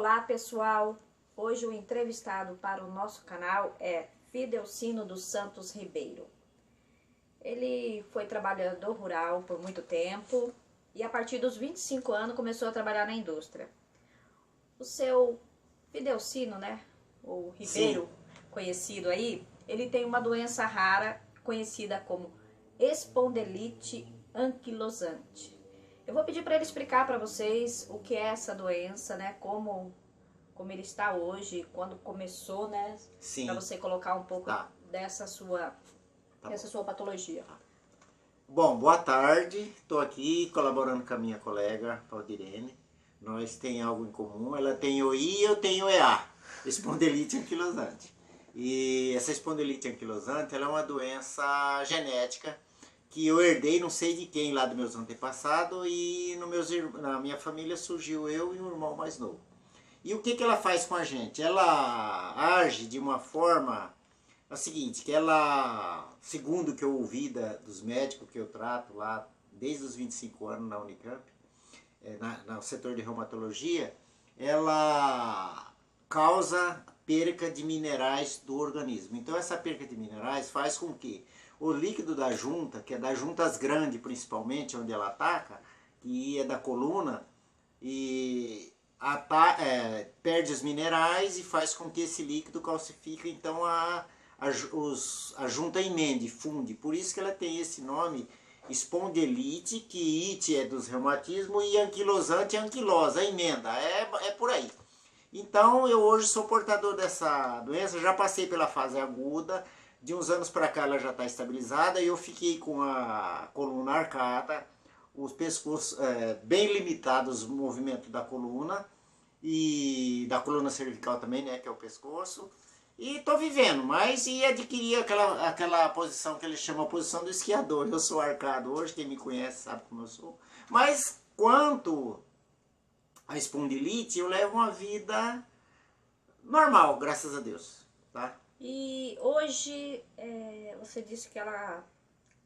Olá pessoal, hoje o entrevistado para o nosso canal é Fidelcino dos Santos Ribeiro. Ele foi trabalhador rural por muito tempo e a partir dos 25 anos começou a trabalhar na indústria. O seu Fidelcino, né, ou Ribeiro, Sim. conhecido aí, ele tem uma doença rara conhecida como espondilite anquilosante. Eu vou pedir para ele explicar para vocês o que é essa doença, né? Como ele está hoje, quando começou, né? Sim. Para você colocar um pouco Tá. dessa sua patologia. Tá. Bom, boa tarde. Estou aqui colaborando com a minha colega, Valdirene. Nós temos algo em comum. Ela tem o I e eu tenho o EA, espondilite anquilosante. E essa espondilite anquilosante, ela é uma doença genética que eu herdei, não sei de quem, lá dos meus antepassados, e na minha família surgiu eu e um irmão mais novo. E o que ela faz com a gente? Ela age de uma forma, é o seguinte, que ela, segundo o que eu ouvi dos médicos que eu trato lá, desde os 25 anos na Unicamp, no setor de reumatologia, ela causa perca de minerais do organismo. Então essa perca de minerais faz com que o líquido da junta, que é das juntas grandes principalmente, onde ela ataca, que é da coluna, e perde os minerais e faz com que esse líquido calcifique, então a junta emende, funde. Por isso que ela tem esse nome, espondilite, que ite é dos reumatismos e anquilosante é anquilosa, emenda, é por aí. Então eu hoje sou portador dessa doença, já passei pela fase aguda, de uns anos para cá ela já está estabilizada e eu fiquei com a coluna arcada, os pescoços bem limitados, o movimento da coluna e da coluna cervical também, né, que é o pescoço. E estou vivendo, mas e adquiri aquela posição que ele chama a posição do esquiador. Eu sou arcado hoje, quem me conhece sabe como eu sou. Mas quanto a espondilite, eu levo uma vida normal, graças a Deus, tá? E hoje, você disse que ela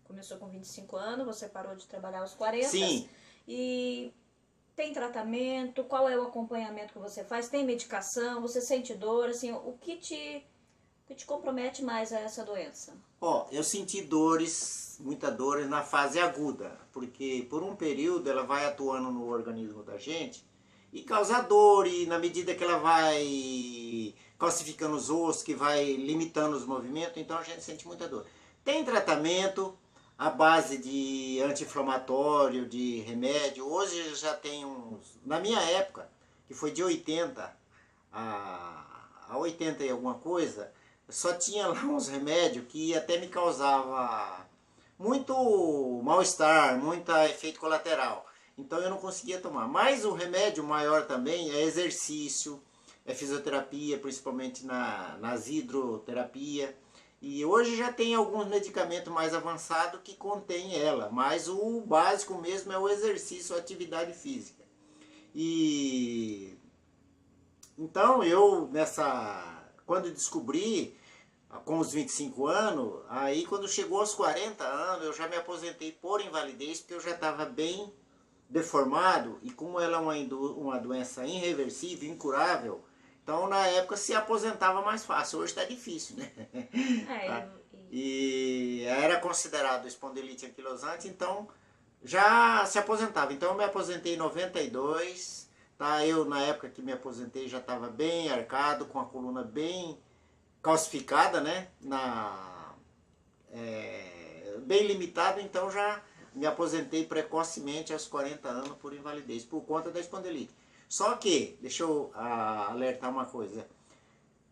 começou com 25 anos, você parou de trabalhar aos 40. Sim. E tem tratamento? Qual é o acompanhamento que você faz? Tem medicação? Você sente dor? Assim, o que te compromete mais a essa doença? Ó, eu senti dores, muita dores na fase aguda, porque por um período ela vai atuando no organismo da gente e causa dor, e na medida que ela vai calcificando os ossos, que vai limitando os movimentos, então a gente sente muita dor. Tem tratamento à base de anti-inflamatório, de remédio. Hoje já tem uns, na minha época, que foi de 80 a 80 e alguma coisa, só tinha lá uns remédios que até me causava muito mal-estar, muito efeito colateral. Então eu não conseguia tomar. Mas o remédio maior também é exercício, é fisioterapia, principalmente nas hidroterapia. E hoje já tem alguns medicamentos mais avançados que contém ela, mas o básico mesmo é o exercício, a atividade física. E então eu quando descobri com os 25 anos, aí quando chegou aos 40 anos eu já me aposentei por invalidez, porque eu já estava bem deformado, e como ela é uma doença irreversível, incurável, então na época se aposentava mais fácil. Hoje está difícil, né? Tá? E era considerado espondilite anquilosante, então já se aposentava. Então eu me aposentei em 92, tá? Eu na época que me aposentei já estava bem arcado, com a coluna bem calcificada, né? Bem limitado, então já me aposentei precocemente aos 40 anos por invalidez, por conta da espondilite. Só que, deixa eu alertar uma coisa,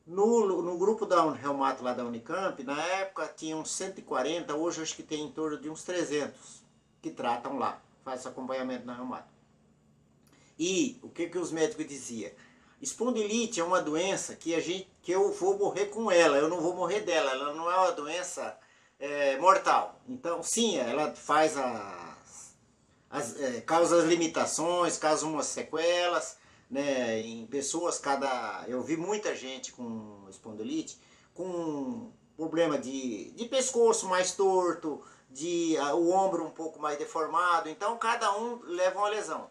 no grupo da reumato lá da Unicamp, na época tinha uns 140, hoje acho que tem em torno de uns 300 que tratam lá, faz acompanhamento na reumato. E o que os médicos diziam? Espondilite é uma doença que eu vou morrer com ela, eu não vou morrer dela, ela não é uma doença mortal. Então, sim, ela faz causa as limitações, causa umas sequelas, né, em pessoas. Eu vi muita gente com espondilite com problema de pescoço mais torto, o ombro um pouco mais deformado, então cada um leva uma lesão.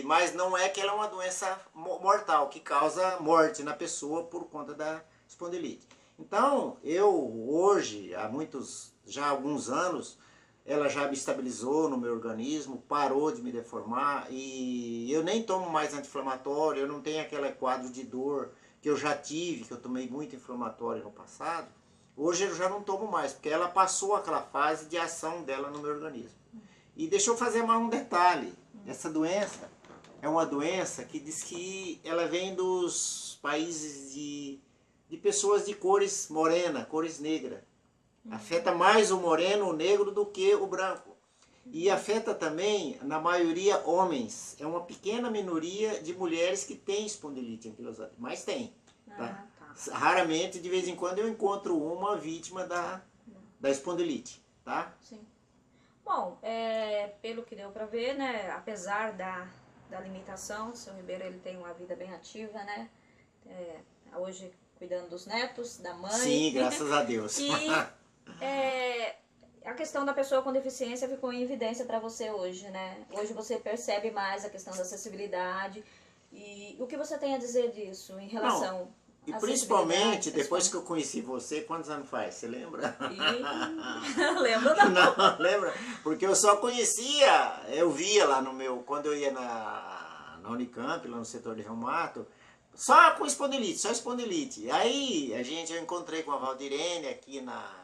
Mas não é que ela é uma doença mortal, que causa morte na pessoa por conta da espondilite. Então, eu hoje, já há alguns anos, ela já me estabilizou no meu organismo, parou de me deformar e eu nem tomo mais anti-inflamatório, eu não tenho aquele quadro de dor que eu já tive, que eu tomei muito inflamatório no passado. Hoje eu já não tomo mais, porque ela passou aquela fase de ação dela no meu organismo. E deixa eu fazer mais um detalhe. Essa doença é uma doença que diz que ela vem dos países de pessoas de cores morena, cores negras. Afeta mais o moreno, o negro, do que o branco. E afeta também, na maioria, homens. É uma pequena minoria de mulheres que tem espondilite anquilosante, mas tem. Tá? Tá. Raramente, de vez em quando, eu encontro uma vítima da espondilite. Tá? Sim. Bom, pelo que deu para ver, né, apesar da limitação, o seu Ribeiro ele tem uma vida bem ativa, né? Hoje cuidando dos netos, da mãe. Sim, graças a Deus. E a questão da pessoa com deficiência ficou em evidência para você hoje, né? Hoje você percebe mais a questão da acessibilidade. E o que você tem a dizer disso em relação... E principalmente, depois que eu conheci você, quantos anos faz? Você lembra? Lembro não. Não, lembra? Porque eu só conhecia, eu via lá no meu, quando eu ia na Unicamp, lá no setor de reumato, só com espondilite, só espondilite. Aí eu encontrei com a Valdirene aqui na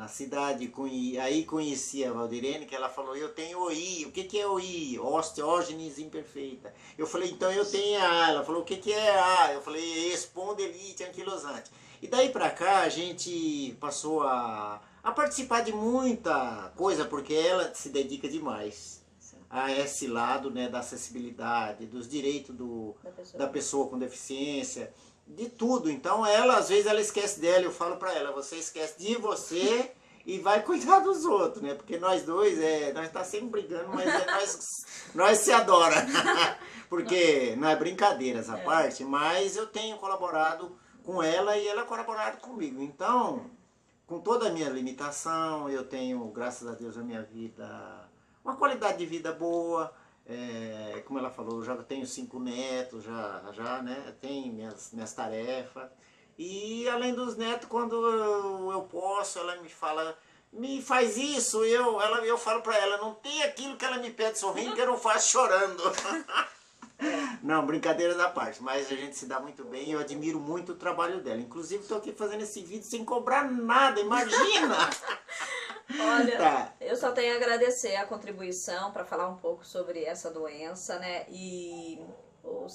cidade, aí conheci a Valdirene, que ela falou, eu tenho OI. O que é OI? Osteógenes imperfeita. Eu falei, então eu tenho A. Ela falou, o que é A? Eu falei, espondilite anquilosante. E daí pra cá a gente passou a participar de muita coisa, porque ela se dedica demais a esse lado, né, da acessibilidade, dos direitos da pessoa com deficiência, de tudo. Então às vezes ela esquece dela, eu falo pra ela, você esquece de você e vai cuidar dos outros, né? Porque nós dois, nós tá sempre brigando, mas nós se adora. Porque não é brincadeira essa parte, mas eu tenho colaborado com ela e ela colaborado comigo. Então, com toda a minha limitação, eu tenho, graças a Deus, a minha vida, uma qualidade de vida boa. Como ela falou, eu já tenho 5 netos, já né, tenho minhas tarefas. E além dos netos, quando eu posso, ela me fala, me faz isso, eu falo pra ela, não tem aquilo que ela me pede sorrindo que eu não faço chorando. Não, brincadeira da parte, mas a gente se dá muito bem e eu admiro muito o trabalho dela. Inclusive estou aqui fazendo esse vídeo sem cobrar nada, imagina! Olha, eu só tenho a agradecer a contribuição para falar um pouco sobre essa doença, né? E o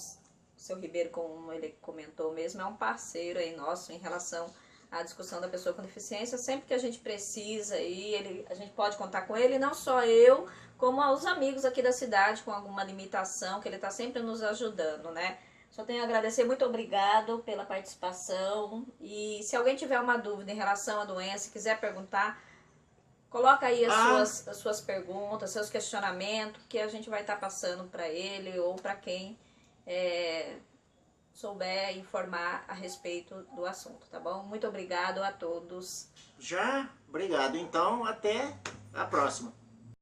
seu Ribeiro, como ele comentou mesmo, é um parceiro aí nosso em relação à discussão da pessoa com deficiência. Sempre que a gente precisa, a gente pode contar com ele, não só eu, como os amigos aqui da cidade com alguma limitação, que ele está sempre nos ajudando, né? Só tenho a agradecer, muito obrigado pela participação. E se alguém tiver uma dúvida em relação à doença, quiser perguntar, coloca aí as suas perguntas, seus questionamentos, que a gente vai estar passando para ele ou para quem souber informar a respeito do assunto, tá bom? Muito obrigado a todos. Já? Obrigado. Então, até a próxima.